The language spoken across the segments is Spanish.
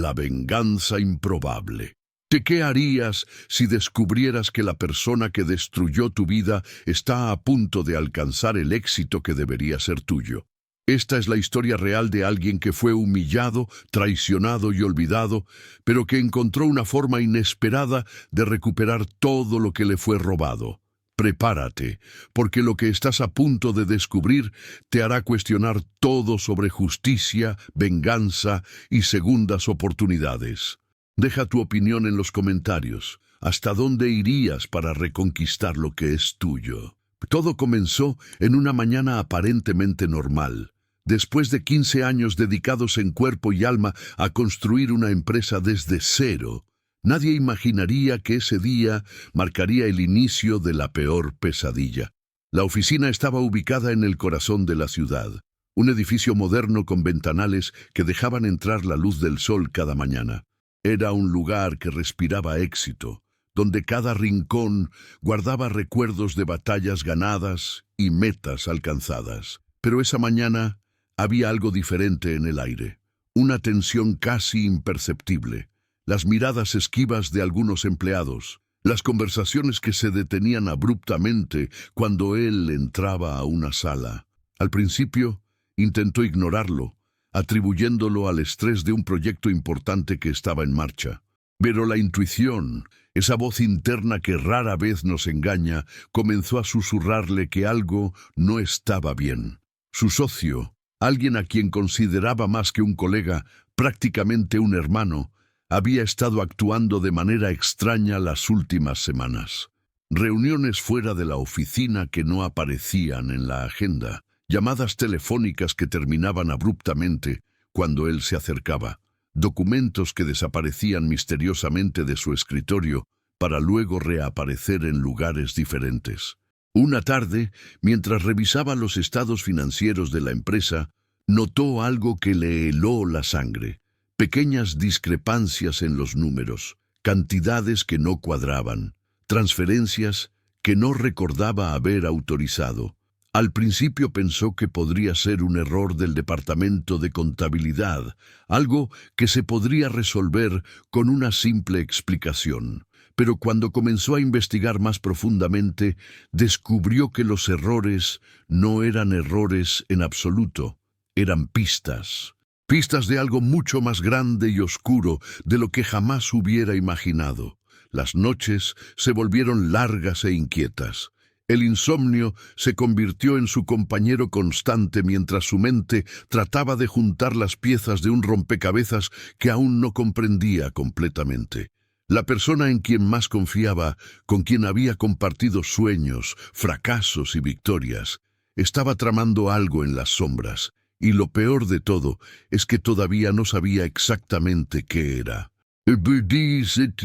La venganza improbable. ¿De qué harías si descubrieras que la persona que destruyó tu vida está a punto de alcanzar el éxito que debería ser tuyo? Esta es la historia real de alguien que fue humillado, traicionado y olvidado, pero que encontró una forma inesperada de recuperar todo lo que le fue robado. Prepárate, porque lo que estás a punto de descubrir te hará cuestionar todo sobre justicia, venganza y segundas oportunidades. Deja tu opinión en los comentarios. ¿Hasta dónde irías para reconquistar lo que es tuyo? Todo comenzó en una mañana aparentemente normal. Después de 15 años dedicados en cuerpo y alma a construir una empresa desde cero, nadie imaginaría que ese día marcaría el inicio de la peor pesadilla. La oficina estaba ubicada en el corazón de la ciudad, un edificio moderno con ventanales que dejaban entrar la luz del sol cada mañana. Era un lugar que respiraba éxito, donde cada rincón guardaba recuerdos de batallas ganadas y metas alcanzadas. Pero esa mañana había algo diferente en el aire, una tensión casi imperceptible, las miradas esquivas de algunos empleados, las conversaciones que se detenían abruptamente cuando él entraba a una sala. Al principio, intentó ignorarlo, atribuyéndolo al estrés de un proyecto importante que estaba en marcha. Pero la intuición, esa voz interna que rara vez nos engaña, comenzó a susurrarle que algo no estaba bien. Su socio, alguien a quien consideraba más que un colega, prácticamente un hermano, había estado actuando de manera extraña las últimas semanas. Reuniones fuera de la oficina que no aparecían en la agenda, llamadas telefónicas que terminaban abruptamente cuando él se acercaba, documentos que desaparecían misteriosamente de su escritorio para luego reaparecer en lugares diferentes. Una tarde, mientras revisaba los estados financieros de la empresa, notó algo que le heló la sangre. Pequeñas discrepancias en los números, cantidades que no cuadraban, transferencias que no recordaba haber autorizado. Al principio pensó que podría ser un error del departamento de contabilidad, algo que se podría resolver con una simple explicación. Pero cuando comenzó a investigar más profundamente, descubrió que los errores no eran errores en absoluto, eran pistas. Pistas de algo mucho más grande y oscuro de lo que jamás hubiera imaginado. Las noches se volvieron largas e inquietas. El insomnio se convirtió en su compañero constante mientras su mente trataba de juntar las piezas de un rompecabezas que aún no comprendía completamente. La persona en quien más confiaba, con quien había compartido sueños, fracasos y victorias, estaba tramando algo en las sombras. Y lo peor de todo es que todavía no sabía exactamente qué era.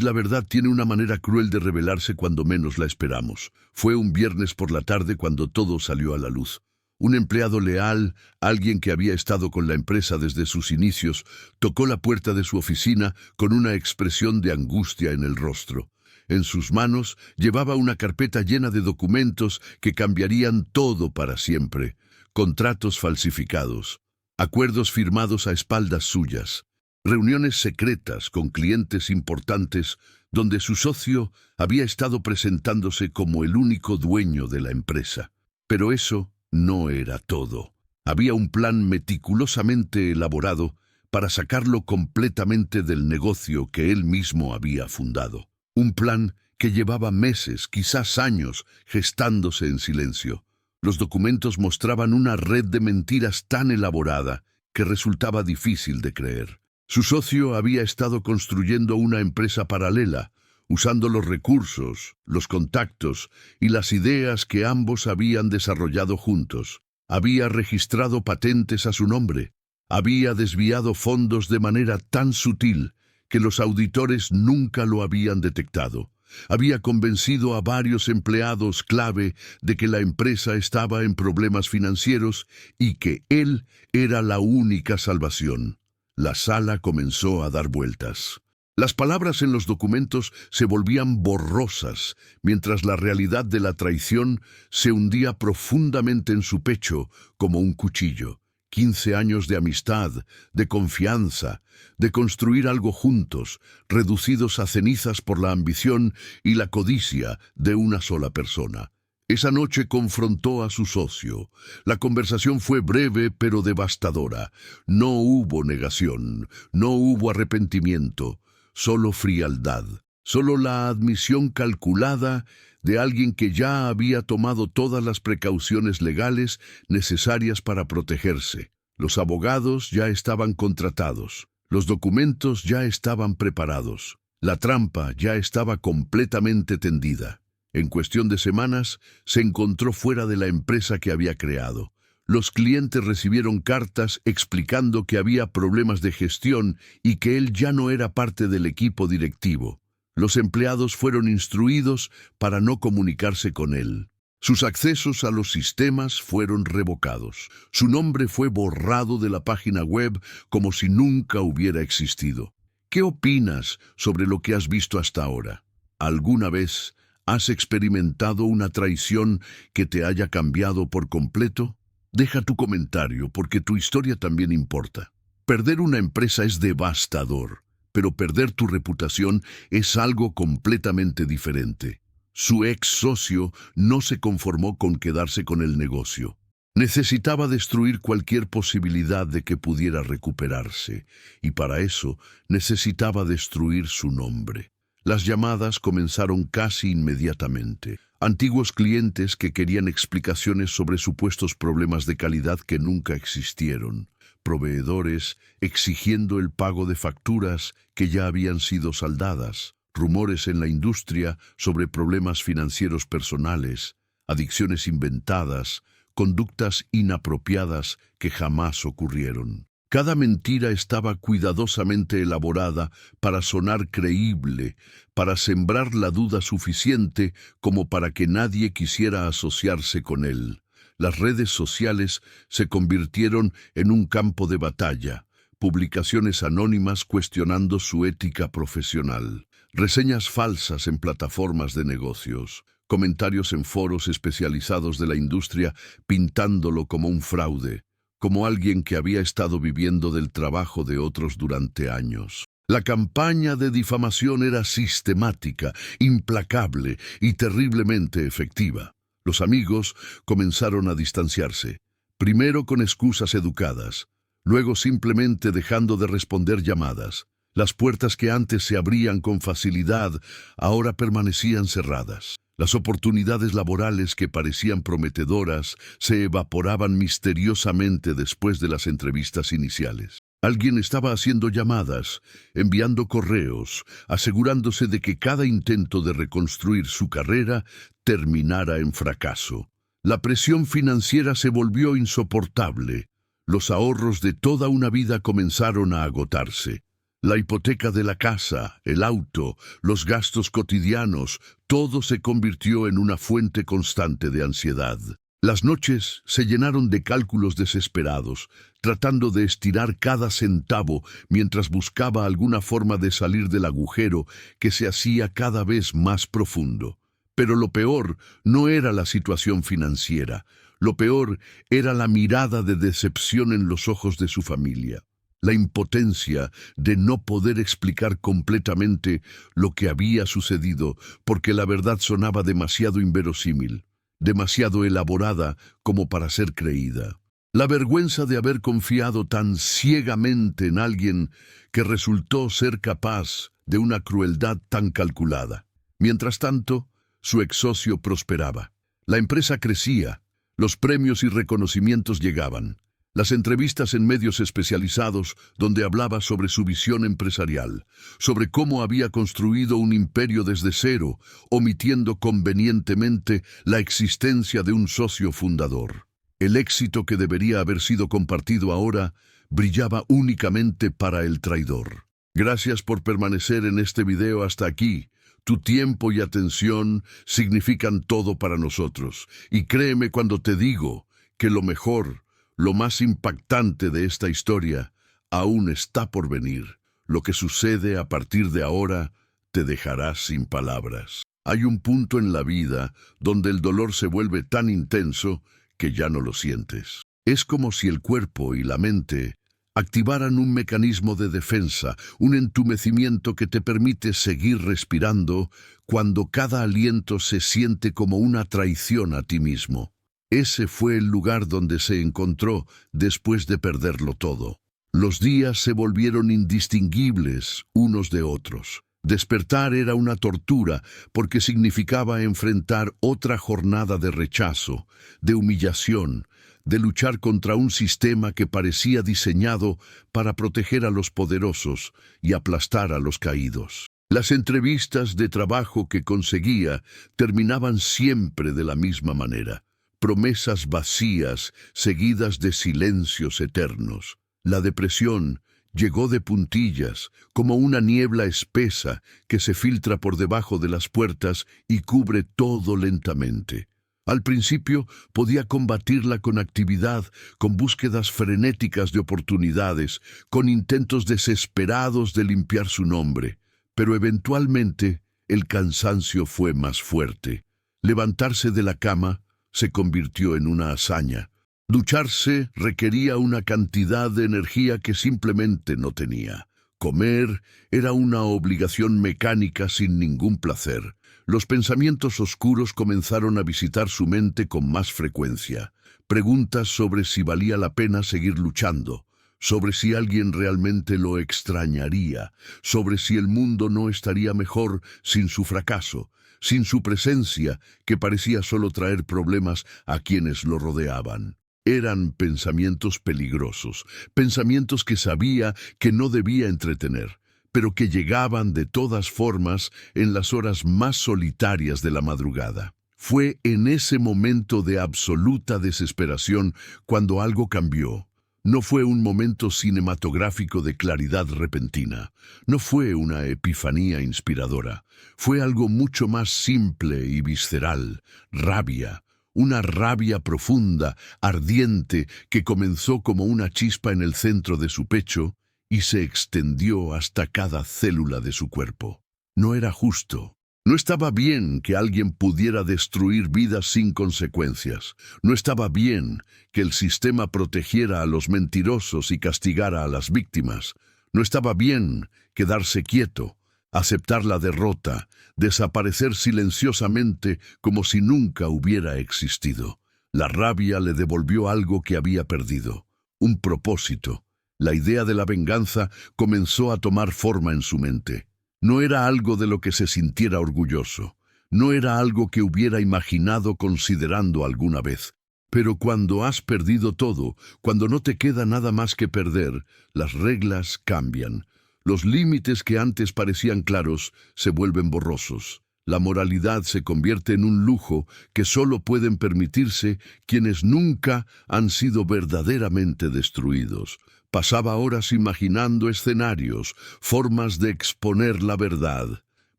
La verdad tiene una manera cruel de revelarse cuando menos la esperamos. Fue un viernes por la tarde cuando todo salió a la luz. Un empleado leal, alguien que había estado con la empresa desde sus inicios, tocó la puerta de su oficina con una expresión de angustia en el rostro. En sus manos llevaba una carpeta llena de documentos que cambiarían todo para siempre. Contratos falsificados, acuerdos firmados a espaldas suyas, reuniones secretas con clientes importantes donde su socio había estado presentándose como el único dueño de la empresa. Pero eso no era todo. Había un plan meticulosamente elaborado para sacarlo completamente del negocio que él mismo había fundado. Un plan que llevaba meses, quizás años, gestándose en silencio. Los documentos mostraban una red de mentiras tan elaborada que resultaba difícil de creer. Su socio había estado construyendo una empresa paralela, usando los recursos, los contactos y las ideas que ambos habían desarrollado juntos. Había registrado patentes a su nombre. Había desviado fondos de manera tan sutil que los auditores nunca lo habían detectado. Había convencido a varios empleados clave de que la empresa estaba en problemas financieros y que él era la única salvación. La sala comenzó a dar vueltas. Las palabras en los documentos se volvían borrosas, mientras la realidad de la traición se hundía profundamente en su pecho como un cuchillo. 15 años de amistad, de confianza, de construir algo juntos, reducidos a cenizas por la ambición y la codicia de una sola persona. Esa noche confrontó a su socio. La conversación fue breve pero devastadora. No hubo negación, no hubo arrepentimiento, solo frialdad, solo la admisión calculada de alguien que ya había tomado todas las precauciones legales necesarias para protegerse. Los abogados ya estaban contratados, los documentos ya estaban preparados, la trampa ya estaba completamente tendida. En cuestión de semanas, se encontró fuera de la empresa que había creado. Los clientes recibieron cartas explicando que había problemas de gestión y que él ya no era parte del equipo directivo. Los empleados fueron instruidos para no comunicarse con él. Sus accesos a los sistemas fueron revocados. Su nombre fue borrado de la página web como si nunca hubiera existido. ¿Qué opinas sobre lo que has visto hasta ahora? ¿Alguna vez has experimentado una traición que te haya cambiado por completo? Deja tu comentario porque tu historia también importa. Perder una empresa es devastador, pero perder tu reputación es algo completamente diferente. Su ex socio no se conformó con quedarse con el negocio. Necesitaba destruir cualquier posibilidad de que pudiera recuperarse, y para eso necesitaba destruir su nombre. Las llamadas comenzaron casi inmediatamente. Antiguos clientes que querían explicaciones sobre supuestos problemas de calidad que nunca existieron. Proveedores exigiendo el pago de facturas que ya habían sido saldadas. Rumores en la industria sobre problemas financieros personales, adicciones inventadas, conductas inapropiadas que jamás ocurrieron. Cada mentira estaba cuidadosamente elaborada para sonar creíble, para sembrar la duda suficiente como para que nadie quisiera asociarse con él. Las redes sociales se convirtieron en un campo de batalla, publicaciones anónimas cuestionando su ética profesional, reseñas falsas en plataformas de negocios, comentarios en foros especializados de la industria pintándolo como un fraude, como alguien que había estado viviendo del trabajo de otros durante años. La campaña de difamación era sistemática, implacable y terriblemente efectiva. Los amigos comenzaron a distanciarse, primero con excusas educadas, luego simplemente dejando de responder llamadas. Las puertas que antes se abrían con facilidad ahora permanecían cerradas. Las oportunidades laborales que parecían prometedoras se evaporaban misteriosamente después de las entrevistas iniciales. Alguien estaba haciendo llamadas, enviando correos, asegurándose de que cada intento de reconstruir su carrera terminara en fracaso. La presión financiera se volvió insoportable. Los ahorros de toda una vida comenzaron a agotarse. La hipoteca de la casa, el auto, los gastos cotidianos, todo se convirtió en una fuente constante de ansiedad. Las noches se llenaron de cálculos desesperados, tratando de estirar cada centavo mientras buscaba alguna forma de salir del agujero que se hacía cada vez más profundo. Pero lo peor no era la situación financiera, lo peor era la mirada de decepción en los ojos de su familia. La impotencia de no poder explicar completamente lo que había sucedido porque la verdad sonaba demasiado inverosímil, demasiado elaborada como para ser creída. La vergüenza de haber confiado tan ciegamente en alguien que resultó ser capaz de una crueldad tan calculada. Mientras tanto, su ex socio prosperaba. La empresa crecía, los premios y reconocimientos llegaban. Las entrevistas en medios especializados donde hablaba sobre su visión empresarial, sobre cómo había construido un imperio desde cero, omitiendo convenientemente la existencia de un socio fundador. El éxito que debería haber sido compartido ahora brillaba únicamente para el traidor. Gracias por permanecer en este video hasta aquí. Tu tiempo y atención significan todo para nosotros. Y créeme cuando te digo que lo mejor, lo más impactante de esta historia aún está por venir. Lo que sucede a partir de ahora te dejará sin palabras. Hay un punto en la vida donde el dolor se vuelve tan intenso que ya no lo sientes. Es como si el cuerpo y la mente activaran un mecanismo de defensa, un entumecimiento que te permite seguir respirando cuando cada aliento se siente como una traición a ti mismo. Ese fue el lugar donde se encontró después de perderlo todo. Los días se volvieron indistinguibles unos de otros. Despertar era una tortura porque significaba enfrentar otra jornada de rechazo, de humillación, de luchar contra un sistema que parecía diseñado para proteger a los poderosos y aplastar a los caídos. Las entrevistas de trabajo que conseguía terminaban siempre de la misma manera. Promesas vacías seguidas de silencios eternos. La depresión llegó de puntillas, como una niebla espesa que se filtra por debajo de las puertas y cubre todo lentamente. Al principio podía combatirla con actividad, con búsquedas frenéticas de oportunidades, con intentos desesperados de limpiar su nombre, pero eventualmente el cansancio fue más fuerte. Levantarse de la cama se convirtió en una hazaña. Ducharse requería una cantidad de energía que simplemente no tenía. Comer era una obligación mecánica sin ningún placer. Los pensamientos oscuros comenzaron a visitar su mente con más frecuencia. Preguntas sobre si valía la pena seguir luchando, sobre si alguien realmente lo extrañaría, sobre si el mundo no estaría mejor sin su fracaso, sin su presencia, que parecía solo traer problemas a quienes lo rodeaban. Eran pensamientos peligrosos, pensamientos que sabía que no debía entretener, pero que llegaban de todas formas en las horas más solitarias de la madrugada. Fue en ese momento de absoluta desesperación cuando algo cambió. No fue un momento cinematográfico de claridad repentina, no fue una epifanía inspiradora, fue algo mucho más simple y visceral, rabia. Una rabia profunda, ardiente, que comenzó como una chispa en el centro de su pecho y se extendió hasta cada célula de su cuerpo. No era justo. No estaba bien que alguien pudiera destruir vidas sin consecuencias. No estaba bien que el sistema protegiera a los mentirosos y castigara a las víctimas. No estaba bien quedarse quieto, aceptar la derrota, desaparecer silenciosamente como si nunca hubiera existido. La rabia le devolvió algo que había perdido, un propósito. La idea de la venganza comenzó a tomar forma en su mente. No era algo de lo que se sintiera orgulloso, no era algo que hubiera imaginado considerando alguna vez. Pero cuando has perdido todo, cuando no te queda nada más que perder, las reglas cambian. Los límites que antes parecían claros se vuelven borrosos. La moralidad se convierte en un lujo que solo pueden permitirse quienes nunca han sido verdaderamente destruidos. Pasaba horas imaginando escenarios, formas de exponer la verdad,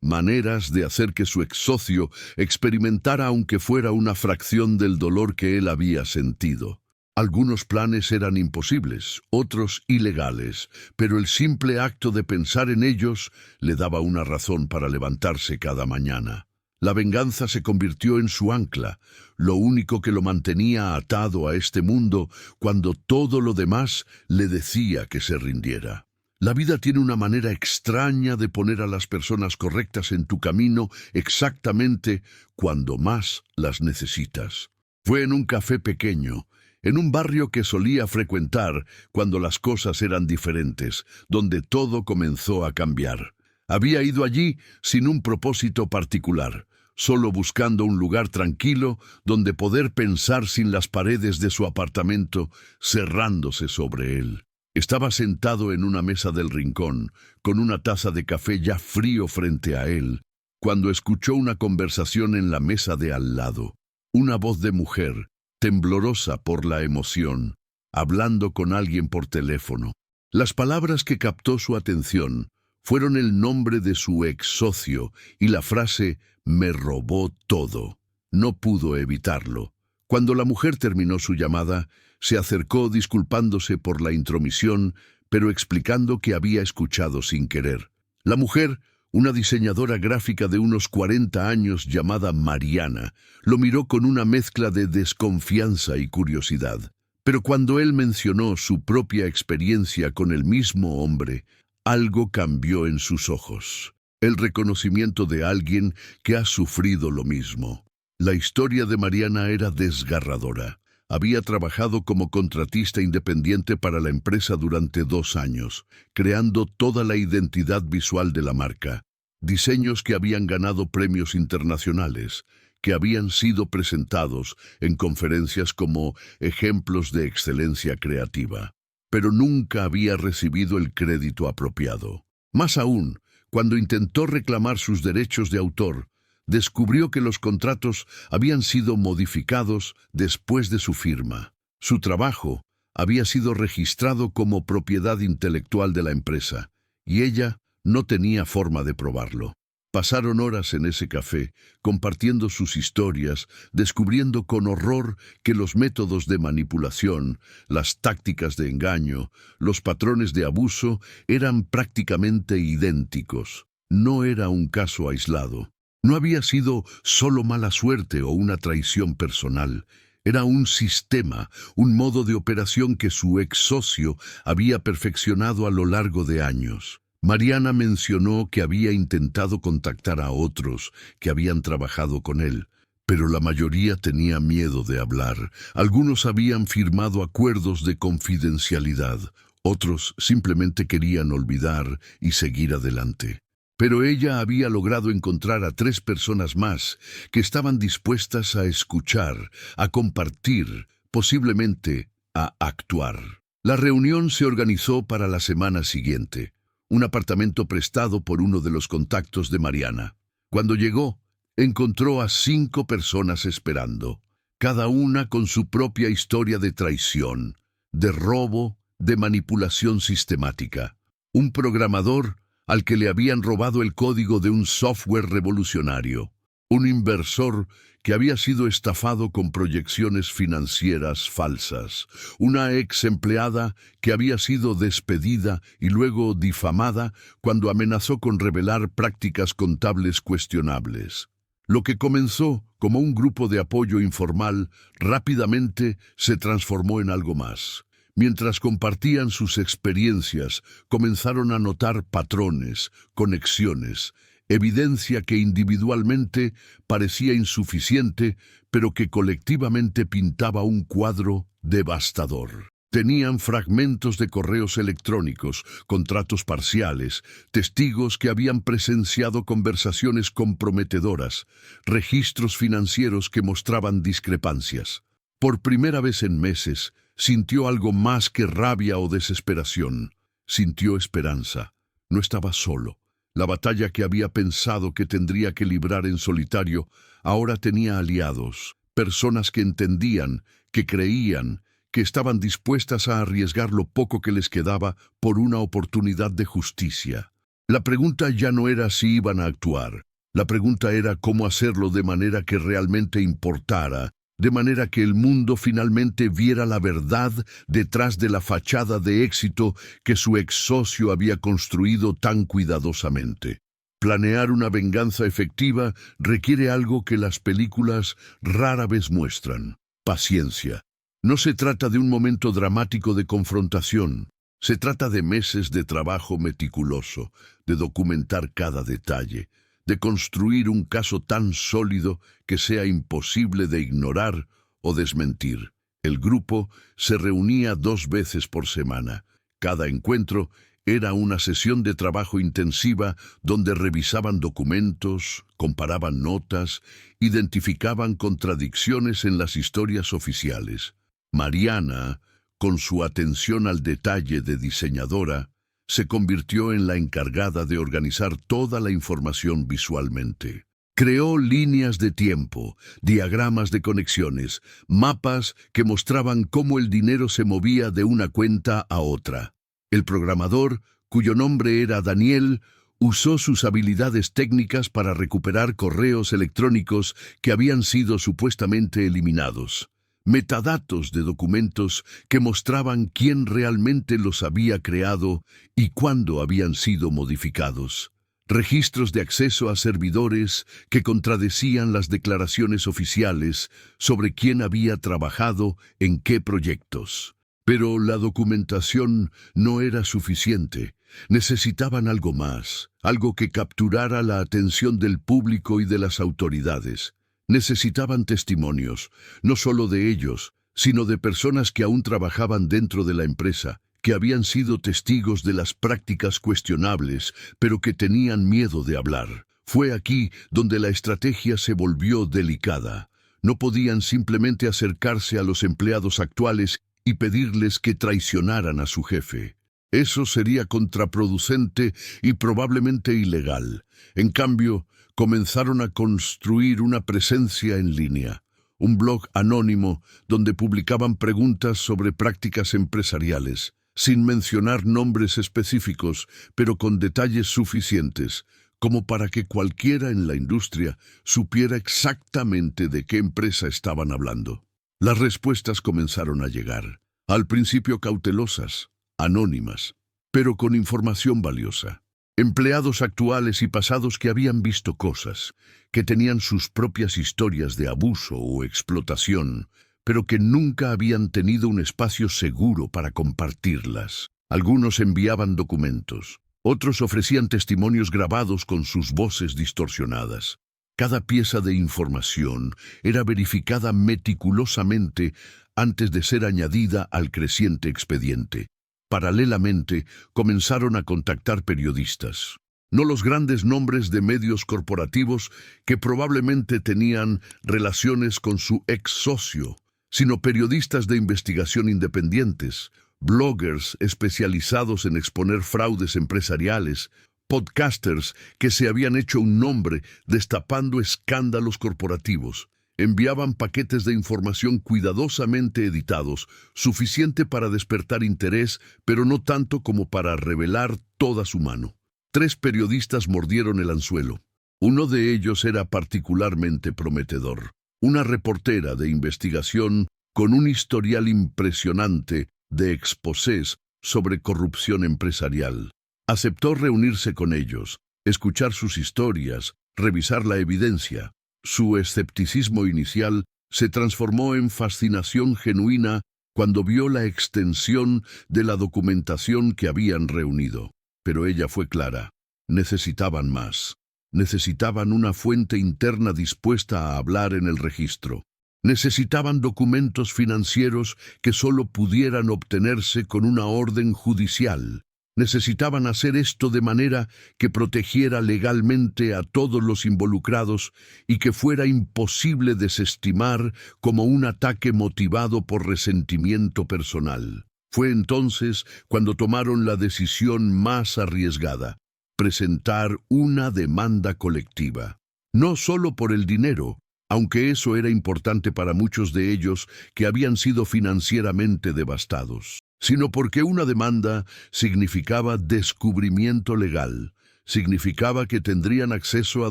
maneras de hacer que su ex-socio experimentara aunque fuera una fracción del dolor que él había sentido. Algunos planes eran imposibles, otros ilegales, pero el simple acto de pensar en ellos le daba una razón para levantarse cada mañana. La venganza se convirtió en su ancla, lo único que lo mantenía atado a este mundo cuando todo lo demás le decía que se rindiera. La vida tiene una manera extraña de poner a las personas correctas en tu camino exactamente cuando más las necesitas. Fue en un café pequeño, en un barrio que solía frecuentar cuando las cosas eran diferentes, donde todo comenzó a cambiar. Había ido allí sin un propósito particular, solo buscando un lugar tranquilo donde poder pensar sin las paredes de su apartamento cerrándose sobre él. Estaba sentado en una mesa del rincón, con una taza de café ya frío frente a él, cuando escuchó una conversación en la mesa de al lado. Una voz de mujer, temblorosa por la emoción, hablando con alguien por teléfono. Las palabras que captó su atención fueron el nombre de su ex socio y la frase «me robó todo». No pudo evitarlo. Cuando la mujer terminó su llamada, se acercó disculpándose por la intromisión, pero explicando que había escuchado sin querer. La mujer, una diseñadora gráfica de unos 40 años llamada Mariana, lo miró con una mezcla de desconfianza y curiosidad. Pero cuando él mencionó su propia experiencia con el mismo hombre, algo cambió en sus ojos. El reconocimiento de alguien que ha sufrido lo mismo. La historia de Mariana era desgarradora. Había trabajado como contratista independiente para la empresa durante 2 años, creando toda la identidad visual de la marca. Diseños que habían ganado premios internacionales, que habían sido presentados en conferencias como ejemplos de excelencia creativa. Pero nunca había recibido el crédito apropiado. Más aún, cuando intentó reclamar sus derechos de autor, descubrió que los contratos habían sido modificados después de su firma. Su trabajo había sido registrado como propiedad intelectual de la empresa, y ella no tenía forma de probarlo. Pasaron horas en ese café, compartiendo sus historias, descubriendo con horror que los métodos de manipulación, las tácticas de engaño, los patrones de abuso eran prácticamente idénticos. No era un caso aislado. No había sido solo mala suerte o una traición personal. Era un sistema, un modo de operación que su ex socio había perfeccionado a lo largo de años. Mariana mencionó que había intentado contactar a otros que habían trabajado con él, pero la mayoría tenía miedo de hablar. Algunos habían firmado acuerdos de confidencialidad, otros simplemente querían olvidar y seguir adelante. Pero ella había logrado encontrar a 3 personas más que estaban dispuestas a escuchar, a compartir, posiblemente a actuar. La reunión se organizó para la semana siguiente. Un apartamento prestado por uno de los contactos de Mariana. Cuando llegó, encontró a 5 personas esperando, cada una con su propia historia de traición, de robo, de manipulación sistemática. Un programador al que le habían robado el código de un software revolucionario. Un inversor que había sido estafado con proyecciones financieras falsas, una ex empleada que había sido despedida y luego difamada cuando amenazó con revelar prácticas contables cuestionables. Lo que comenzó como un grupo de apoyo informal rápidamente se transformó en algo más. Mientras compartían sus experiencias, comenzaron a notar patrones, conexiones, evidencia que individualmente parecía insuficiente, pero que colectivamente pintaba un cuadro devastador. Tenían fragmentos de correos electrónicos, contratos parciales, testigos que habían presenciado conversaciones comprometedoras, registros financieros que mostraban discrepancias. Por primera vez en meses, sintió algo más que rabia o desesperación. Sintió esperanza. No estaba solo. La batalla que había pensado que tendría que librar en solitario ahora tenía aliados, personas que entendían, que creían, que estaban dispuestas a arriesgar lo poco que les quedaba por una oportunidad de justicia. La pregunta ya no era si iban a actuar. La pregunta era cómo hacerlo de manera que realmente importara, de manera que el mundo finalmente viera la verdad detrás de la fachada de éxito que su ex socio había construido tan cuidadosamente. Planear una venganza efectiva requiere algo que las películas rara vez muestran: paciencia. No se trata de un momento dramático de confrontación. Se trata de meses de trabajo meticuloso, de documentar cada detalle, de construir un caso tan sólido que sea imposible de ignorar o desmentir. El grupo se reunía 2 veces por semana. Cada encuentro era una sesión de trabajo intensiva donde revisaban documentos, comparaban notas, identificaban contradicciones en las historias oficiales. Mariana, con su atención al detalle de diseñadora, se convirtió en la encargada de organizar toda la información visualmente. Creó líneas de tiempo, diagramas de conexiones, mapas que mostraban cómo el dinero se movía de una cuenta a otra. El programador, cuyo nombre era Daniel, usó sus habilidades técnicas para recuperar correos electrónicos que habían sido supuestamente eliminados. Metadatos de documentos que mostraban quién realmente los había creado y cuándo habían sido modificados. registros de acceso a servidores que contradecían las declaraciones oficiales sobre quién había trabajado en qué proyectos. Pero la documentación no era suficiente. Necesitaban algo más, algo que capturara la atención del público y de las autoridades. Necesitaban testimonios, no solo de ellos, sino de personas que aún trabajaban dentro de la empresa, que habían sido testigos de las prácticas cuestionables, pero que tenían miedo de hablar. Fue aquí donde la estrategia se volvió delicada. No podían simplemente acercarse a los empleados actuales y pedirles que traicionaran a su jefe. Eso sería contraproducente y probablemente ilegal. En cambio, comenzaron a construir una presencia en línea, un blog anónimo donde publicaban preguntas sobre prácticas empresariales, sin mencionar nombres específicos, pero con detalles suficientes, como para que cualquiera en la industria supiera exactamente de qué empresa estaban hablando. Las respuestas comenzaron a llegar, al principio cautelosas, anónimas, pero con información valiosa. Empleados actuales y pasados que habían visto cosas, que tenían sus propias historias de abuso o explotación, pero que nunca habían tenido un espacio seguro para compartirlas. Algunos enviaban documentos, otros ofrecían testimonios grabados con sus voces distorsionadas. Cada pieza de información era verificada meticulosamente antes de ser añadida al creciente expediente. Paralelamente, comenzaron a contactar periodistas. No los grandes nombres de medios corporativos que probablemente tenían relaciones con su ex socio, sino periodistas de investigación independientes, bloggers especializados en exponer fraudes empresariales, podcasters que se habían hecho un nombre destapando escándalos corporativos. Enviaban paquetes de información cuidadosamente editados, suficiente para despertar interés, pero no tanto como para revelar toda su mano. 3 periodistas mordieron el anzuelo. Uno de ellos era particularmente prometedor. Una reportera de investigación con un historial impresionante de exposés sobre corrupción empresarial. Aceptó reunirse con ellos, escuchar sus historias, revisar la evidencia. Su escepticismo inicial se transformó en fascinación genuina cuando vio la extensión de la documentación que habían reunido. Pero ella fue clara. Necesitaban más. Necesitaban una fuente interna dispuesta a hablar en el registro. Necesitaban documentos financieros que solo pudieran obtenerse con una orden judicial. Necesitaban hacer esto de manera que protegiera legalmente a todos los involucrados y que fuera imposible desestimar como un ataque motivado por resentimiento personal. Fue entonces cuando tomaron la decisión más arriesgada: presentar una demanda colectiva. No solo por el dinero, aunque eso era importante para muchos de ellos que habían sido financieramente devastados, sino porque una demanda significaba descubrimiento legal, significaba que tendrían acceso a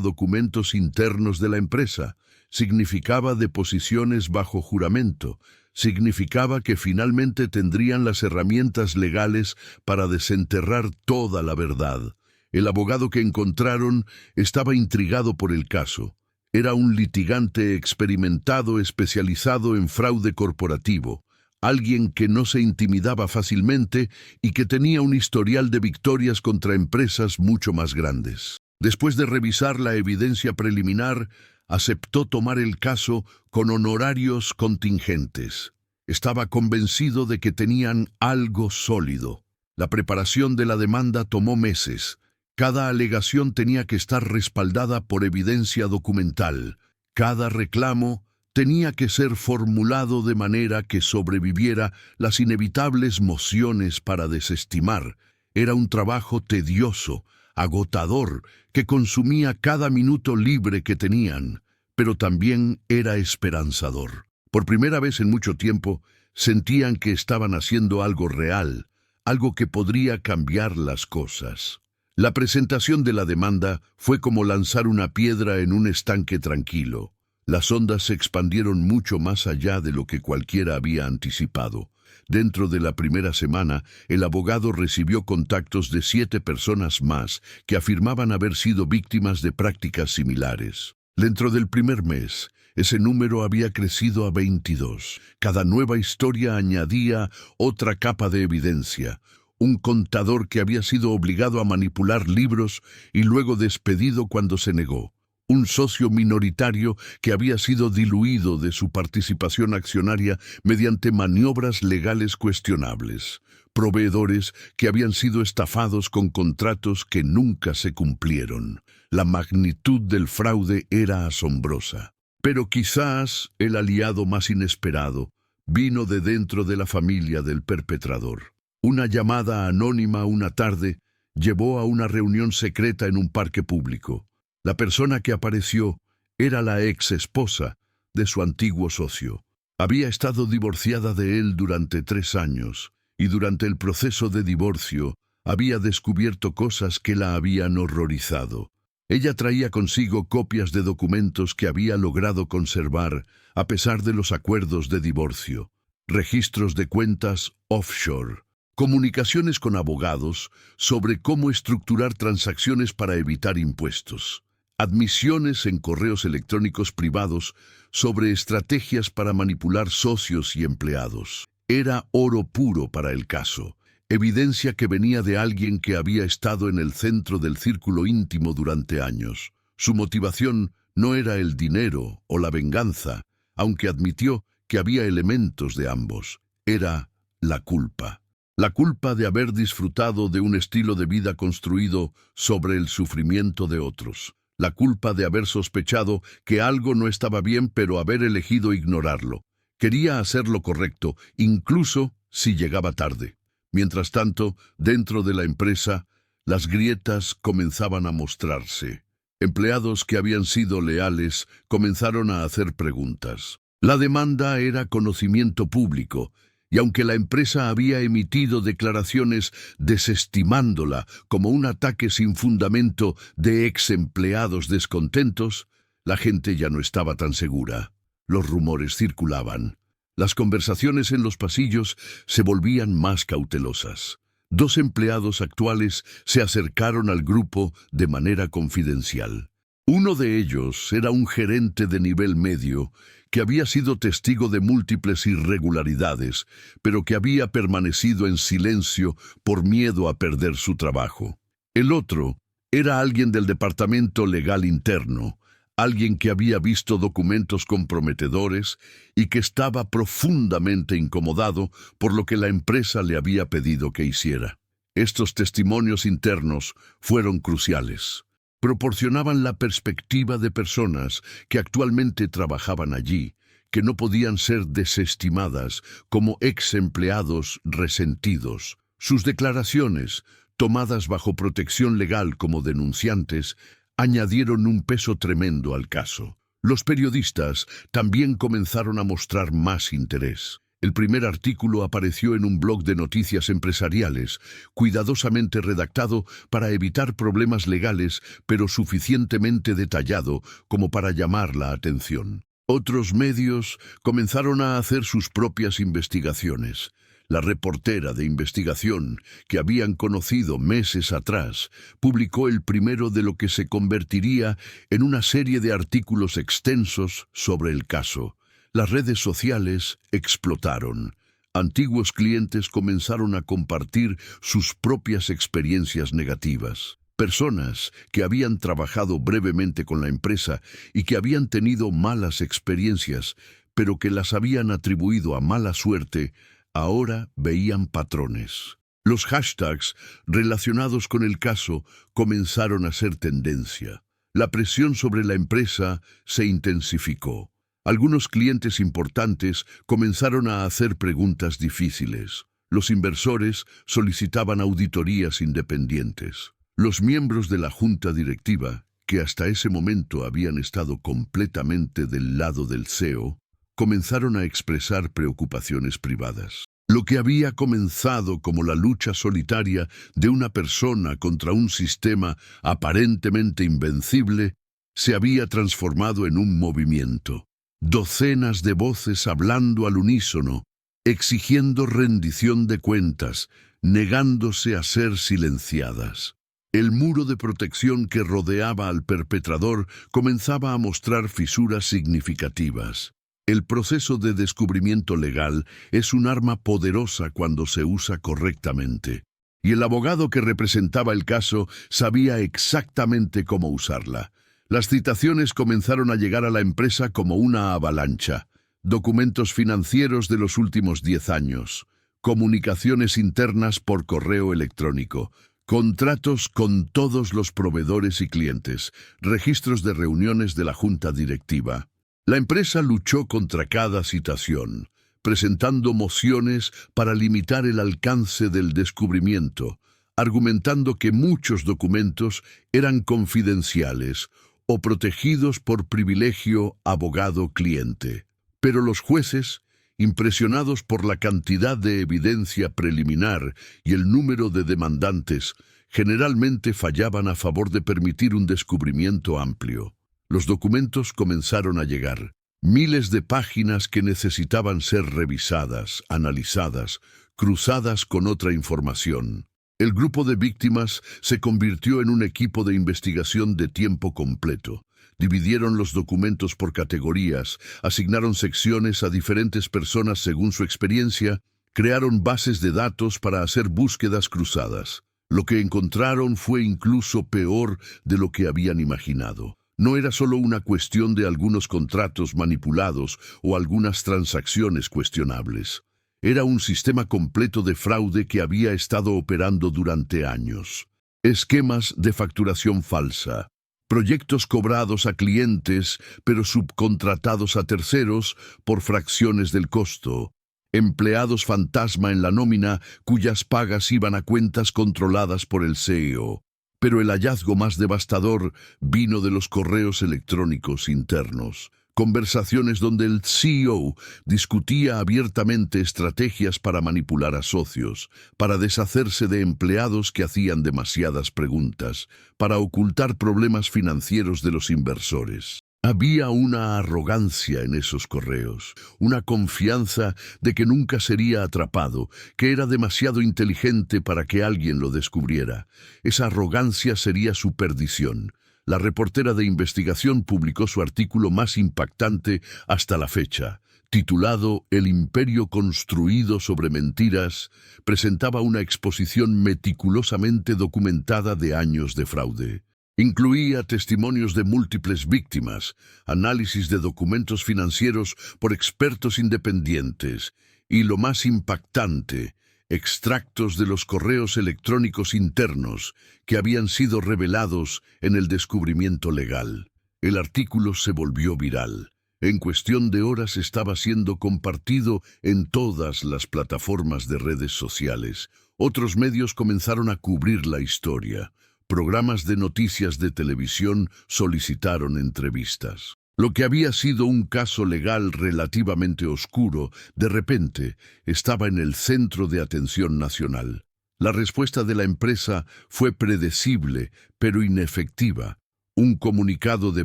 documentos internos de la empresa, significaba deposiciones bajo juramento, significaba que finalmente tendrían las herramientas legales para desenterrar toda la verdad. El abogado que encontraron estaba intrigado por el caso. Era un litigante experimentado especializado en fraude corporativo, alguien que no se intimidaba fácilmente y que tenía un historial de victorias contra empresas mucho más grandes. Después de revisar la evidencia preliminar, aceptó tomar el caso con honorarios contingentes. Estaba convencido de que tenían algo sólido. La preparación de la demanda tomó meses. Cada alegación tenía que estar respaldada por evidencia documental. Cada reclamo tenía que ser formulado de manera que sobreviviera las inevitables mociones para desestimar. Era un trabajo tedioso, agotador, que consumía cada minuto libre que tenían, pero también era esperanzador. Por primera vez en mucho tiempo, sentían que estaban haciendo algo real, algo que podría cambiar las cosas. La presentación de la demanda fue como lanzar una piedra en un estanque tranquilo. Las ondas se expandieron mucho más allá de lo que cualquiera había anticipado. Dentro de la primera semana, el abogado recibió contactos de 7 personas más que afirmaban haber sido víctimas de prácticas similares. Dentro del primer mes, ese número había crecido a 22. Cada nueva historia añadía otra capa de evidencia. Un contador que había sido obligado a manipular libros y luego despedido cuando se negó. Un socio minoritario que había sido diluido de su participación accionaria mediante maniobras legales cuestionables. Proveedores que habían sido estafados con contratos que nunca se cumplieron. La magnitud del fraude era asombrosa. Pero quizás el aliado más inesperado vino de dentro de la familia del perpetrador. Una llamada anónima una tarde llevó a una reunión secreta en un parque público. La persona que apareció era la ex esposa de su antiguo socio. Había estado divorciada de él durante 3 años y durante el proceso de divorcio había descubierto cosas que la habían horrorizado. Ella traía consigo copias de documentos que había logrado conservar a pesar de los acuerdos de divorcio, registros de cuentas offshore, comunicaciones con abogados sobre cómo estructurar transacciones para evitar impuestos, admisiones en correos electrónicos privados sobre estrategias para manipular socios y empleados. Era oro puro para el caso, evidencia que venía de alguien que había estado en el centro del círculo íntimo durante años. Su motivación no era el dinero o la venganza, aunque admitió que había elementos de ambos. Era la culpa. La culpa de haber disfrutado de un estilo de vida construido sobre el sufrimiento de otros. La culpa de haber sospechado que algo no estaba bien pero haber elegido ignorarlo. Quería hacer lo correcto, incluso si llegaba tarde. Mientras tanto, dentro de la empresa, las grietas comenzaban a mostrarse. Empleados que habían sido leales comenzaron a hacer preguntas. La demanda era conocimiento público, y aunque la empresa había emitido declaraciones desestimándola como un ataque sin fundamento de ex empleados descontentos, la gente ya no estaba tan segura. Los rumores circulaban. Las conversaciones en los pasillos se volvían más cautelosas. 2 empleados actuales se acercaron al grupo de manera confidencial. Uno de ellos era un gerente de nivel medio que había sido testigo de múltiples irregularidades, pero que había permanecido en silencio por miedo a perder su trabajo. El otro era alguien del departamento legal interno, alguien que había visto documentos comprometedores y que estaba profundamente incomodado por lo que la empresa le había pedido que hiciera. Estos testimonios internos fueron cruciales. Proporcionaban la perspectiva de personas que actualmente trabajaban allí, que no podían ser desestimadas como ex empleados resentidos. Sus declaraciones, tomadas bajo protección legal como denunciantes, añadieron un peso tremendo al caso. Los periodistas también comenzaron a mostrar más interés. El primer artículo apareció en un blog de noticias empresariales, cuidadosamente redactado para evitar problemas legales, pero suficientemente detallado como para llamar la atención. Otros medios comenzaron a hacer sus propias investigaciones. La reportera de investigación, que habían conocido meses atrás, publicó el primero de lo que se convertiría en una serie de artículos extensos sobre el caso. Las redes sociales explotaron. Antiguos clientes comenzaron a compartir sus propias experiencias negativas. Personas que habían trabajado brevemente con la empresa y que habían tenido malas experiencias, pero que las habían atribuido a mala suerte, ahora veían patrones. Los hashtags relacionados con el caso comenzaron a ser tendencia. La presión sobre la empresa se intensificó. Algunos clientes importantes comenzaron a hacer preguntas difíciles. Los inversores solicitaban auditorías independientes. Los miembros de la junta directiva, que hasta ese momento habían estado completamente del lado del CEO, comenzaron a expresar preocupaciones privadas. Lo que había comenzado como la lucha solitaria de una persona contra un sistema aparentemente invencible, se había transformado en un movimiento. Docenas de voces hablando al unísono, exigiendo rendición de cuentas, negándose a ser silenciadas. El muro de protección que rodeaba al perpetrador comenzaba a mostrar fisuras significativas. El proceso de descubrimiento legal es un arma poderosa cuando se usa correctamente, y el abogado que representaba el caso sabía exactamente cómo usarla. Las citaciones comenzaron a llegar a la empresa como una avalancha. Documentos financieros de los últimos 10 años, comunicaciones internas por correo electrónico, contratos con todos los proveedores y clientes, registros de reuniones de la junta directiva. La empresa luchó contra cada citación, presentando mociones para limitar el alcance del descubrimiento, argumentando que muchos documentos eran confidenciales o protegidos por privilegio abogado-cliente. Pero los jueces, impresionados por la cantidad de evidencia preliminar y el número de demandantes, generalmente fallaban a favor de permitir un descubrimiento amplio. Los documentos comenzaron a llegar, miles de páginas que necesitaban ser revisadas, analizadas, cruzadas con otra información. El grupo de víctimas se convirtió en un equipo de investigación de tiempo completo. Dividieron los documentos por categorías, asignaron secciones a diferentes personas según su experiencia, crearon bases de datos para hacer búsquedas cruzadas. Lo que encontraron fue incluso peor de lo que habían imaginado. No era solo una cuestión de algunos contratos manipulados o algunas transacciones cuestionables. Era un sistema completo de fraude que había estado operando durante años. Esquemas de facturación falsa, proyectos cobrados a clientes pero subcontratados a terceros por fracciones del costo, empleados fantasma en la nómina cuyas pagas iban a cuentas controladas por el CEO. Pero el hallazgo más devastador vino de los correos electrónicos internos. Conversaciones donde el CEO discutía abiertamente estrategias para manipular a socios, para deshacerse de empleados que hacían demasiadas preguntas, para ocultar problemas financieros de los inversores. Había una arrogancia en esos correos, una confianza de que nunca sería atrapado, que era demasiado inteligente para que alguien lo descubriera. Esa arrogancia sería su perdición. La reportera de investigación publicó su artículo más impactante hasta la fecha. Titulado El imperio construido sobre mentiras, presentaba una exposición meticulosamente documentada de años de fraude. Incluía testimonios de múltiples víctimas, análisis de documentos financieros por expertos independientes y, lo más impactante, extractos de los correos electrónicos internos que habían sido revelados en el descubrimiento legal. El artículo se volvió viral. En cuestión de horas estaba siendo compartido en todas las plataformas de redes sociales. Otros medios comenzaron a cubrir la historia. Programas de noticias de televisión solicitaron entrevistas. Lo que había sido un caso legal relativamente oscuro, de repente, estaba en el centro de atención nacional. La respuesta de la empresa fue predecible, pero inefectiva. Un comunicado de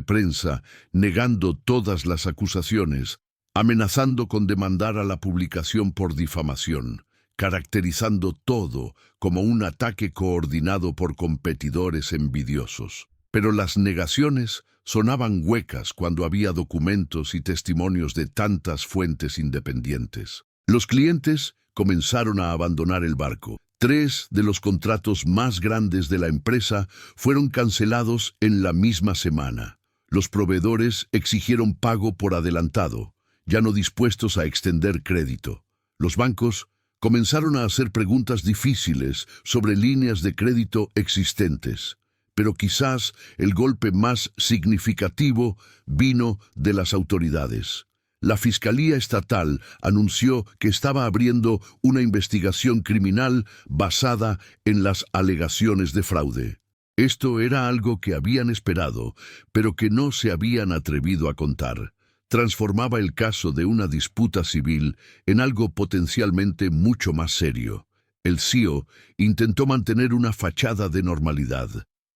prensa negando todas las acusaciones, amenazando con demandar a la publicación por difamación, caracterizando todo como un ataque coordinado por competidores envidiosos. Pero las negaciones sonaban huecas cuando había documentos y testimonios de tantas fuentes independientes. Los clientes comenzaron a abandonar el barco. 3 de los contratos más grandes de la empresa fueron cancelados en la misma semana. Los proveedores exigieron pago por adelantado, ya no dispuestos a extender crédito. Los bancos comenzaron a hacer preguntas difíciles sobre líneas de crédito existentes, pero quizás el golpe más significativo vino de las autoridades. La Fiscalía Estatal anunció que estaba abriendo una investigación criminal basada en las alegaciones de fraude. Esto era algo que habían esperado, pero que no se habían atrevido a contar. Transformaba el caso de una disputa civil en algo potencialmente mucho más serio. El CEO intentó mantener una fachada de normalidad.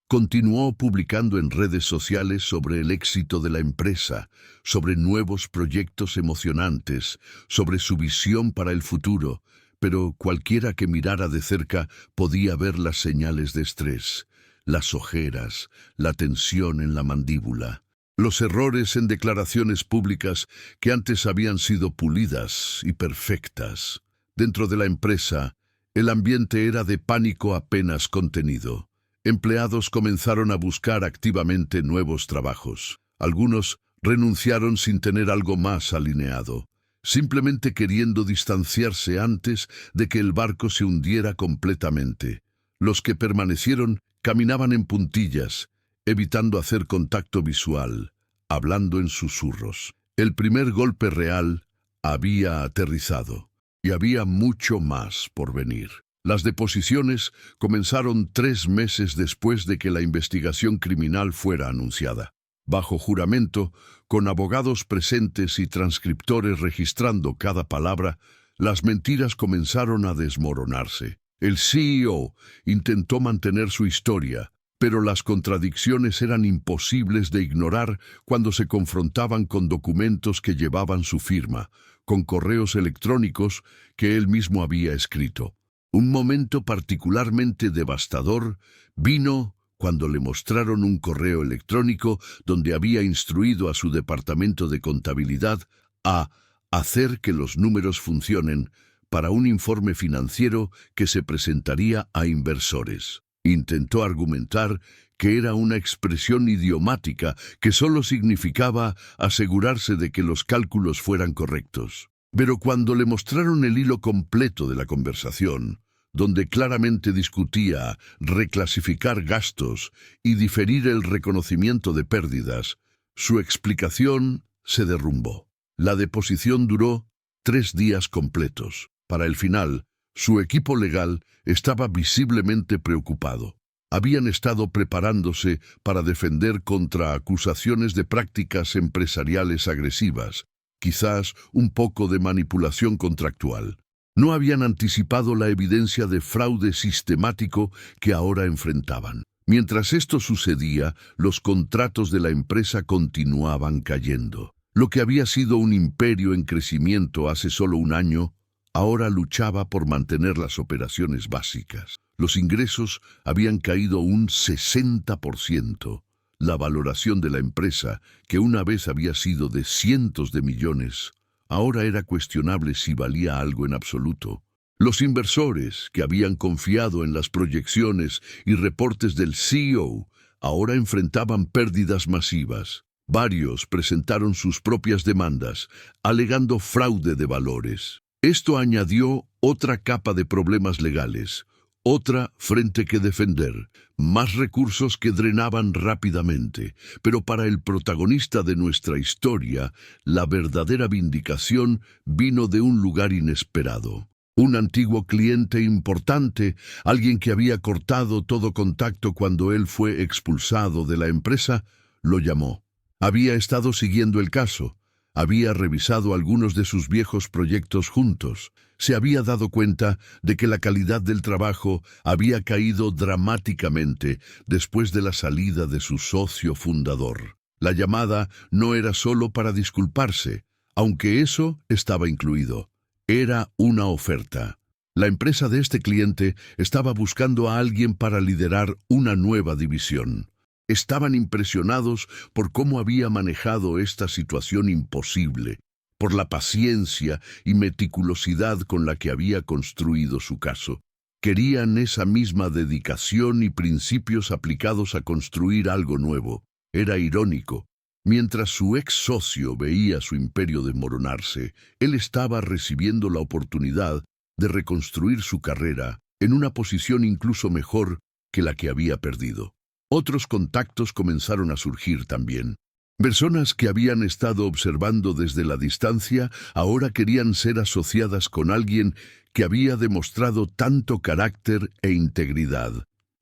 Continuó publicando en redes sociales sobre el éxito de la empresa, sobre nuevos proyectos emocionantes, sobre su visión para el futuro, pero cualquiera que mirara de cerca podía ver las señales de estrés, las ojeras, la tensión en la mandíbula, los errores en declaraciones públicas que antes habían sido pulidas y perfectas. Dentro de la empresa, el ambiente era de pánico apenas contenido. Empleados comenzaron a buscar activamente nuevos trabajos. Algunos renunciaron sin tener algo más alineado, simplemente queriendo distanciarse antes de que el barco se hundiera completamente. Los que permanecieron caminaban en puntillas, evitando hacer contacto visual, hablando en susurros. El primer golpe real había aterrizado, y había mucho más por venir. Las deposiciones comenzaron 3 meses después de que la investigación criminal fuera anunciada. Bajo juramento, con abogados presentes y transcriptores registrando cada palabra, las mentiras comenzaron a desmoronarse. El CEO intentó mantener su historia, pero las contradicciones eran imposibles de ignorar cuando se confrontaban con documentos que llevaban su firma, con correos electrónicos que él mismo había escrito. Un momento particularmente devastador vino cuando le mostraron un correo electrónico donde había instruido a su departamento de contabilidad a hacer que los números funcionen para un informe financiero que se presentaría a inversores. Intentó argumentar que era una expresión idiomática que solo significaba asegurarse de que los cálculos fueran correctos. Pero cuando le mostraron el hilo completo de la conversación, donde claramente discutía reclasificar gastos y diferir el reconocimiento de pérdidas, su explicación se derrumbó. La deposición duró 3 días completos. Para el final, su equipo legal estaba visiblemente preocupado. Habían estado preparándose para defender contra acusaciones de prácticas empresariales agresivas, quizás un poco de manipulación contractual. No habían anticipado la evidencia de fraude sistemático que ahora enfrentaban. Mientras esto sucedía, los contratos de la empresa continuaban cayendo. Lo que había sido un imperio en crecimiento hace solo un año, ahora luchaba por mantener las operaciones básicas. Los ingresos habían caído un 60%. La valoración de la empresa, que una vez había sido de cientos de millones, ahora era cuestionable si valía algo en absoluto. Los inversores, que habían confiado en las proyecciones y reportes del CEO, ahora enfrentaban pérdidas masivas. Varios presentaron sus propias demandas, alegando fraude de valores. Esto añadió otra capa de problemas legales, otra frente que defender, más recursos que drenaban rápidamente. Pero para el protagonista de nuestra historia, la verdadera vindicación vino de un lugar inesperado. Un antiguo cliente importante, alguien que había cortado todo contacto cuando él fue expulsado de la empresa, lo llamó. Había estado siguiendo el caso. Había revisado algunos de sus viejos proyectos juntos. Se había dado cuenta de que la calidad del trabajo había caído dramáticamente después de la salida de su socio fundador. La llamada no era solo para disculparse, aunque eso estaba incluido. Era una oferta. La empresa de este cliente estaba buscando a alguien para liderar una nueva división. Estaban impresionados por cómo había manejado esta situación imposible, por la paciencia y meticulosidad con la que había construido su caso. Querían esa misma dedicación y principios aplicados a construir algo nuevo. Era irónico. Mientras su ex socio veía su imperio desmoronarse, él estaba recibiendo la oportunidad de reconstruir su carrera en una posición incluso mejor que la que había perdido. Otros contactos comenzaron a surgir también. Personas que habían estado observando desde la distancia ahora querían ser asociadas con alguien que había demostrado tanto carácter e integridad.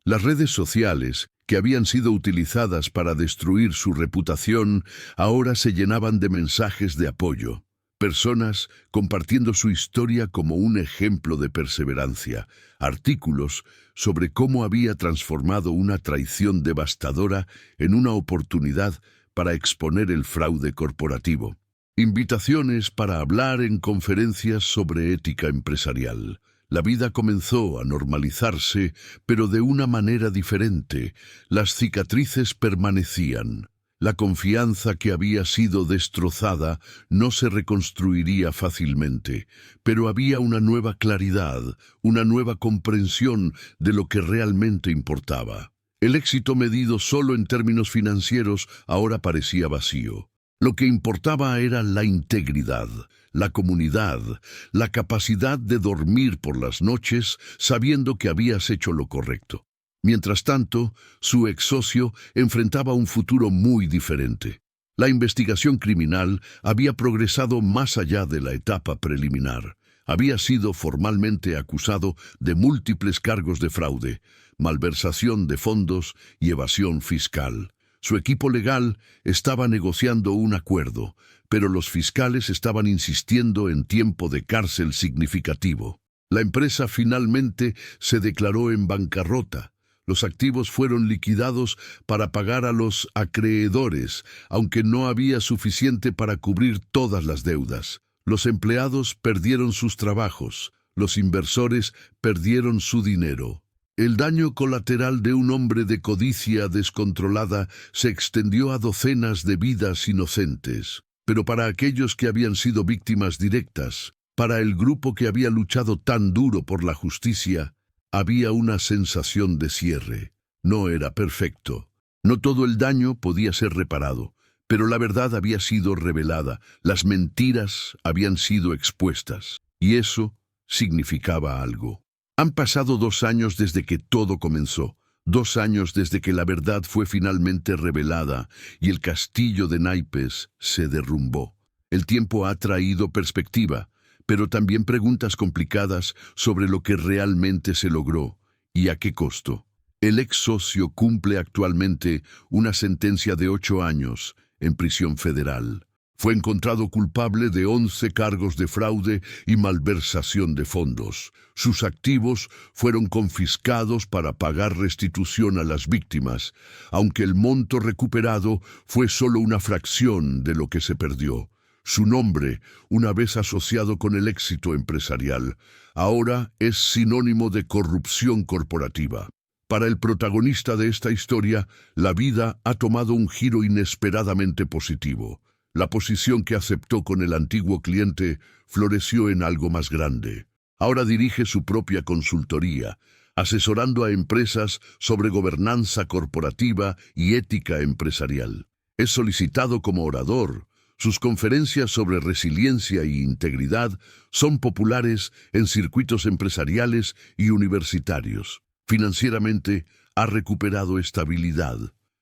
Las redes sociales, que habían sido utilizadas para destruir su reputación, ahora se llenaban de mensajes de apoyo. Personas compartiendo su historia como un ejemplo de perseverancia, artículos sobre cómo había transformado una traición devastadora en una oportunidad para exponer el fraude corporativo. Invitaciones para hablar en conferencias sobre ética empresarial. La vida comenzó a normalizarse, pero de una manera diferente. Las cicatrices permanecían. La confianza que había sido destrozada no se reconstruiría fácilmente, pero había una nueva claridad, una nueva comprensión de lo que realmente importaba. El éxito medido solo en términos financieros ahora parecía vacío. Lo que importaba era la integridad, la comunidad, la capacidad de dormir por las noches sabiendo que habías hecho lo correcto. Mientras tanto, su ex socio enfrentaba un futuro muy diferente. La investigación criminal había progresado más allá de la etapa preliminar. Había sido formalmente acusado de múltiples cargos de fraude, malversación de fondos y evasión fiscal. Su equipo legal estaba negociando un acuerdo, pero los fiscales estaban insistiendo en tiempo de cárcel significativo. La empresa finalmente se declaró en bancarrota. Los activos fueron liquidados para pagar a los acreedores, aunque no había suficiente para cubrir todas las deudas. Los empleados perdieron sus trabajos, los inversores perdieron su dinero. El daño colateral de un hombre de codicia descontrolada se extendió a docenas de vidas inocentes. Pero para aquellos que habían sido víctimas directas, para el grupo que había luchado tan duro por la justicia, había una sensación de cierre. No era perfecto. No todo el daño podía ser reparado, pero la verdad había sido revelada, las mentiras habían sido expuestas, y eso significaba algo. Han pasado 2 años desde que todo comenzó, 2 años desde que la verdad fue finalmente revelada y el castillo de naipes se derrumbó. El tiempo ha traído perspectiva, pero también preguntas complicadas sobre lo que realmente se logró y a qué costo. El ex socio cumple actualmente una sentencia de 8 años en prisión federal. Fue encontrado culpable de 11 cargos de fraude y malversación de fondos. Sus activos fueron confiscados para pagar restitución a las víctimas, aunque el monto recuperado fue solo una fracción de lo que se perdió. Su nombre, una vez asociado con el éxito empresarial, ahora es sinónimo de corrupción corporativa. Para el protagonista de esta historia, la vida ha tomado un giro inesperadamente positivo. La posición que aceptó con el antiguo cliente floreció en algo más grande. Ahora dirige su propia consultoría, asesorando a empresas sobre gobernanza corporativa y ética empresarial. Es solicitado como orador. Sus conferencias sobre resiliencia e integridad son populares en circuitos empresariales y universitarios. Financieramente, ha recuperado estabilidad.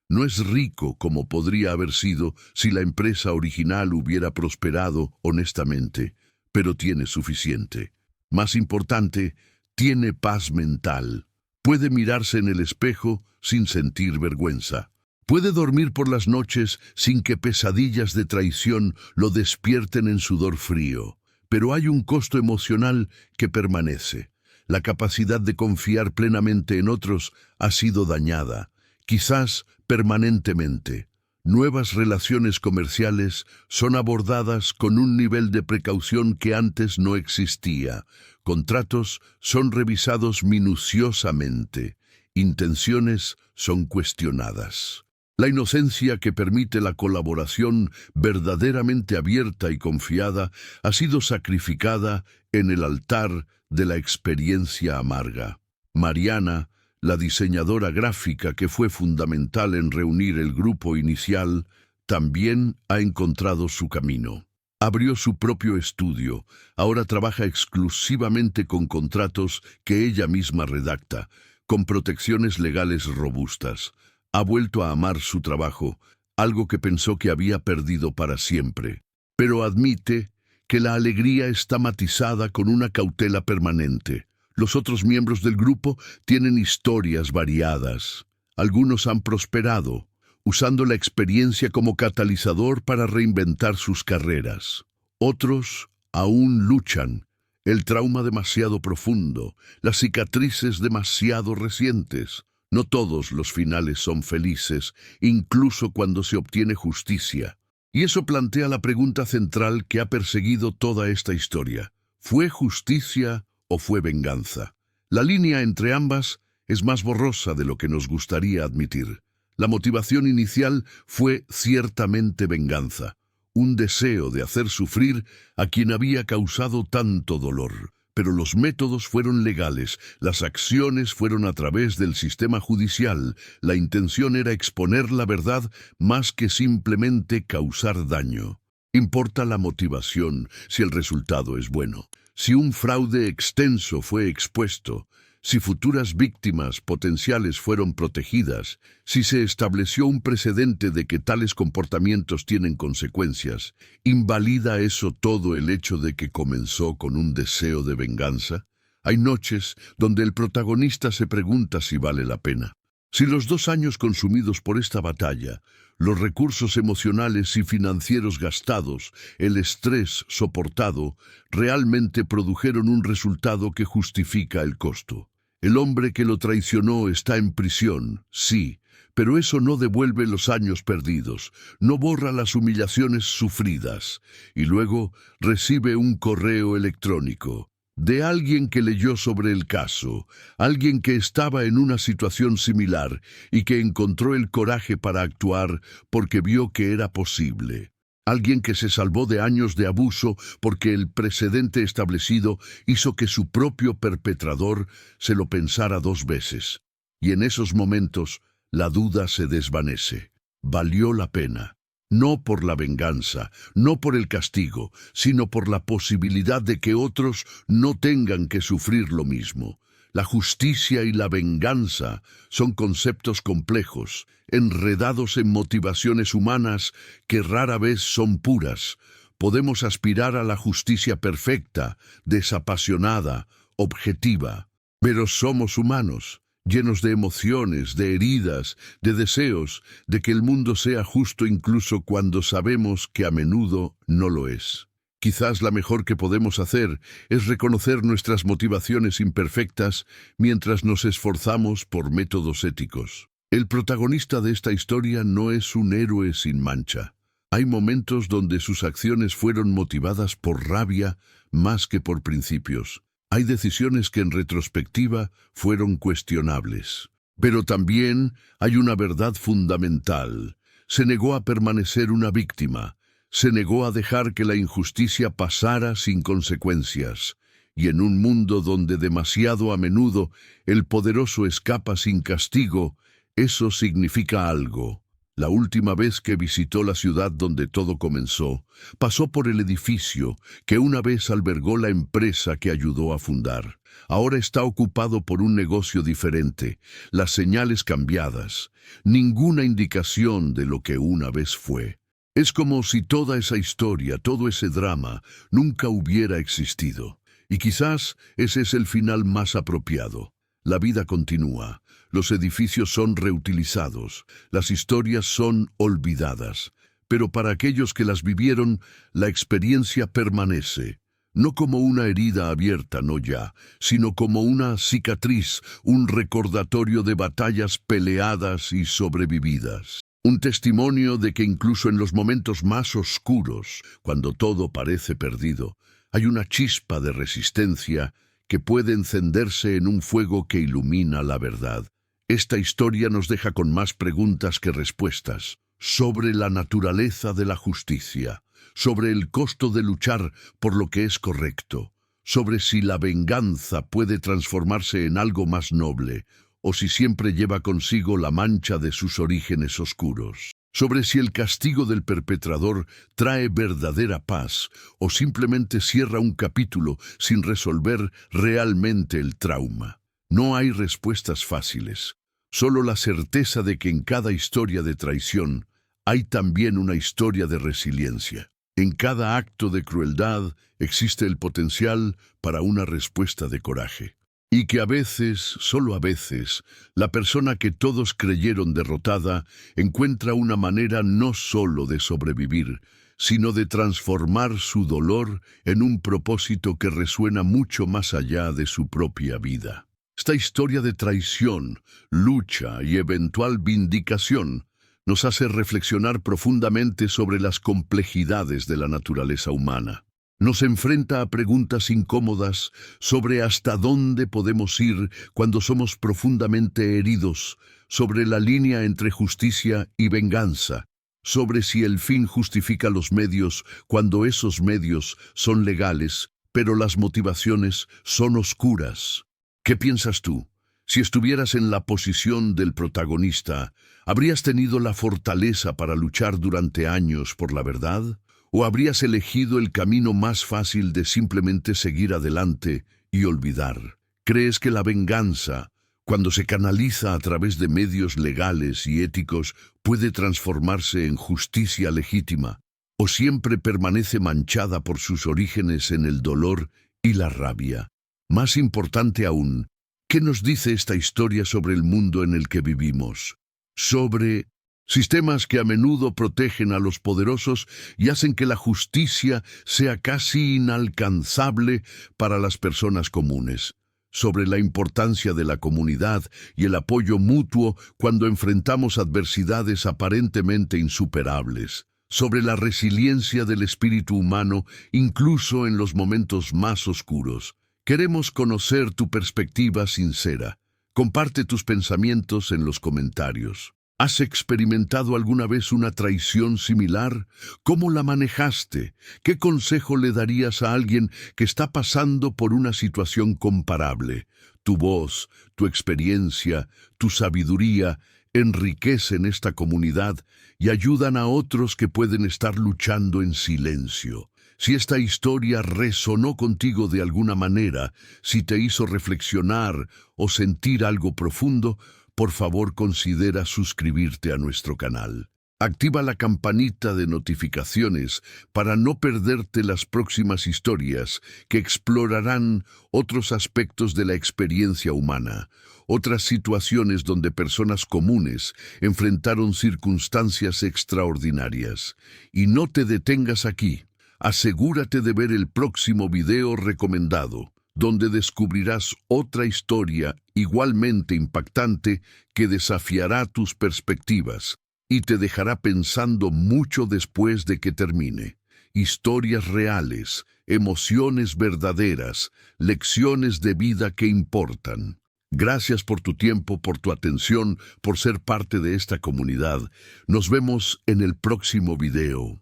No es rico como podría haber sido si la empresa original hubiera prosperado honestamente, pero tiene suficiente. Más importante, tiene paz mental. Puede mirarse en el espejo sin sentir vergüenza. Puede dormir por las noches sin que pesadillas de traición lo despierten en sudor frío. Pero hay un costo emocional que permanece. La capacidad de confiar plenamente en otros ha sido dañada, quizás permanentemente. Nuevas relaciones comerciales son abordadas con un nivel de precaución que antes no existía. Contratos son revisados minuciosamente. Intenciones son cuestionadas. La inocencia que permite la colaboración verdaderamente abierta y confiada ha sido sacrificada en el altar de la experiencia amarga. Mariana, la diseñadora gráfica que fue fundamental en reunir el grupo inicial, también ha encontrado su camino. Abrió su propio estudio, ahora trabaja exclusivamente con contratos que ella misma redacta, con protecciones legales robustas. Ha vuelto a amar su trabajo, algo que pensó que había perdido para siempre. Pero admite que la alegría está matizada con una cautela permanente. Los otros miembros del grupo tienen historias variadas. Algunos han prosperado, usando la experiencia como catalizador para reinventar sus carreras. Otros aún luchan. El trauma demasiado profundo, las cicatrices demasiado recientes. No todos los finales son felices, incluso cuando se obtiene justicia. Y eso plantea la pregunta central que ha perseguido toda esta historia. ¿Fue justicia o fue venganza? La línea entre ambas es más borrosa de lo que nos gustaría admitir. La motivación inicial fue ciertamente venganza, un deseo de hacer sufrir a quien había causado tanto dolor. Pero los métodos fueron legales, las acciones fueron a través del sistema judicial, la intención era exponer la verdad más que simplemente causar daño. Importa la motivación si el resultado es bueno. Si un fraude extenso fue expuesto, si futuras víctimas potenciales fueron protegidas, si se estableció un precedente de que tales comportamientos tienen consecuencias, ¿invalida eso todo el hecho de que comenzó con un deseo de venganza? Hay noches donde el protagonista se pregunta si vale la pena. Si los 2 años consumidos por esta batalla, los recursos emocionales y financieros gastados, el estrés soportado, realmente produjeron un resultado que justifica el costo. El hombre que lo traicionó está en prisión, sí, pero eso no devuelve los años perdidos, no borra las humillaciones sufridas, y luego recibe un correo electrónico de alguien que leyó sobre el caso, alguien que estaba en una situación similar y que encontró el coraje para actuar porque vio que era posible. Alguien que se salvó de años de abuso porque el precedente establecido hizo que su propio perpetrador se lo pensara 2 veces. Y en esos momentos la duda se desvanece. Valió la pena. No por la venganza, no por el castigo, sino por la posibilidad de que otros no tengan que sufrir lo mismo. La justicia y la venganza son conceptos complejos, enredados en motivaciones humanas que rara vez son puras. Podemos aspirar a la justicia perfecta, desapasionada, objetiva, pero somos humanos, llenos de emociones, de heridas, de deseos, de que el mundo sea justo incluso cuando sabemos que a menudo no lo es. Quizás la mejor que podemos hacer es reconocer nuestras motivaciones imperfectas mientras nos esforzamos por métodos éticos. El protagonista de esta historia no es un héroe sin mancha. Hay momentos donde sus acciones fueron motivadas por rabia más que por principios. Hay decisiones que en retrospectiva fueron cuestionables. Pero también hay una verdad fundamental. Se negó a permanecer una víctima. Se negó a dejar que la injusticia pasara sin consecuencias. Y en un mundo donde demasiado a menudo el poderoso escapa sin castigo, eso significa algo. La última vez que visitó la ciudad donde todo comenzó, pasó por el edificio que una vez albergó la empresa que ayudó a fundar. Ahora está ocupado por un negocio diferente, las señales cambiadas, ninguna indicación de lo que una vez fue. Es como si toda esa historia, todo ese drama, nunca hubiera existido. Y quizás ese es el final más apropiado. La vida continúa, los edificios son reutilizados, las historias son olvidadas. Pero para aquellos que las vivieron, la experiencia permanece. No como una herida abierta, no ya, sino como una cicatriz, un recordatorio de batallas peleadas y sobrevividas. Un testimonio de que incluso en los momentos más oscuros, cuando todo parece perdido, hay una chispa de resistencia que puede encenderse en un fuego que ilumina la verdad. Esta historia nos deja con más preguntas que respuestas, sobre la naturaleza de la justicia, sobre el costo de luchar por lo que es correcto, sobre si la venganza puede transformarse en algo más noble, o si siempre lleva consigo la mancha de sus orígenes oscuros, sobre si el castigo del perpetrador trae verdadera paz o simplemente cierra un capítulo sin resolver realmente el trauma. No hay respuestas fáciles, solo la certeza de que en cada historia de traición hay también una historia de resiliencia. En cada acto de crueldad existe el potencial para una respuesta de coraje. Y que a veces, solo a veces, la persona que todos creyeron derrotada encuentra una manera no solo de sobrevivir, sino de transformar su dolor en un propósito que resuena mucho más allá de su propia vida. Esta historia de traición, lucha y eventual vindicación nos hace reflexionar profundamente sobre las complejidades de la naturaleza humana. Nos enfrenta a preguntas incómodas sobre hasta dónde podemos ir cuando somos profundamente heridos, sobre la línea entre justicia y venganza, sobre si el fin justifica los medios cuando esos medios son legales, pero las motivaciones son oscuras. ¿Qué piensas tú? Si estuvieras en la posición del protagonista, ¿habrías tenido la fortaleza para luchar durante años por la verdad? ¿O habrías elegido el camino más fácil de simplemente seguir adelante y olvidar? ¿Crees que la venganza, cuando se canaliza a través de medios legales y éticos, puede transformarse en justicia legítima? ¿O siempre permanece manchada por sus orígenes en el dolor y la rabia? Más importante aún, ¿qué nos dice esta historia sobre el mundo en el que vivimos? Sobre sistemas que a menudo protegen a los poderosos y hacen que la justicia sea casi inalcanzable para las personas comunes. Sobre la importancia de la comunidad y el apoyo mutuo cuando enfrentamos adversidades aparentemente insuperables. Sobre la resiliencia del espíritu humano incluso en los momentos más oscuros. Queremos conocer tu perspectiva sincera. Comparte tus pensamientos en los comentarios. ¿Has experimentado alguna vez una traición similar? ¿Cómo la manejaste? ¿Qué consejo le darías a alguien que está pasando por una situación comparable? Tu voz, tu experiencia, tu sabiduría enriquecen esta comunidad y ayudan a otros que pueden estar luchando en silencio. Si esta historia resonó contigo de alguna manera, si te hizo reflexionar o sentir algo profundo, por favor considera suscribirte a nuestro canal. Activa la campanita de notificaciones para no perderte las próximas historias que explorarán otros aspectos de la experiencia humana, otras situaciones donde personas comunes enfrentaron circunstancias extraordinarias. Y no te detengas aquí. Asegúrate de ver el próximo video recomendado, donde descubrirás otra historia igualmente impactante que desafiará tus perspectivas y te dejará pensando mucho después de que termine. Historias reales, emociones verdaderas, lecciones de vida que importan. Gracias por tu tiempo, por tu atención, por ser parte de esta comunidad. Nos vemos en el próximo video.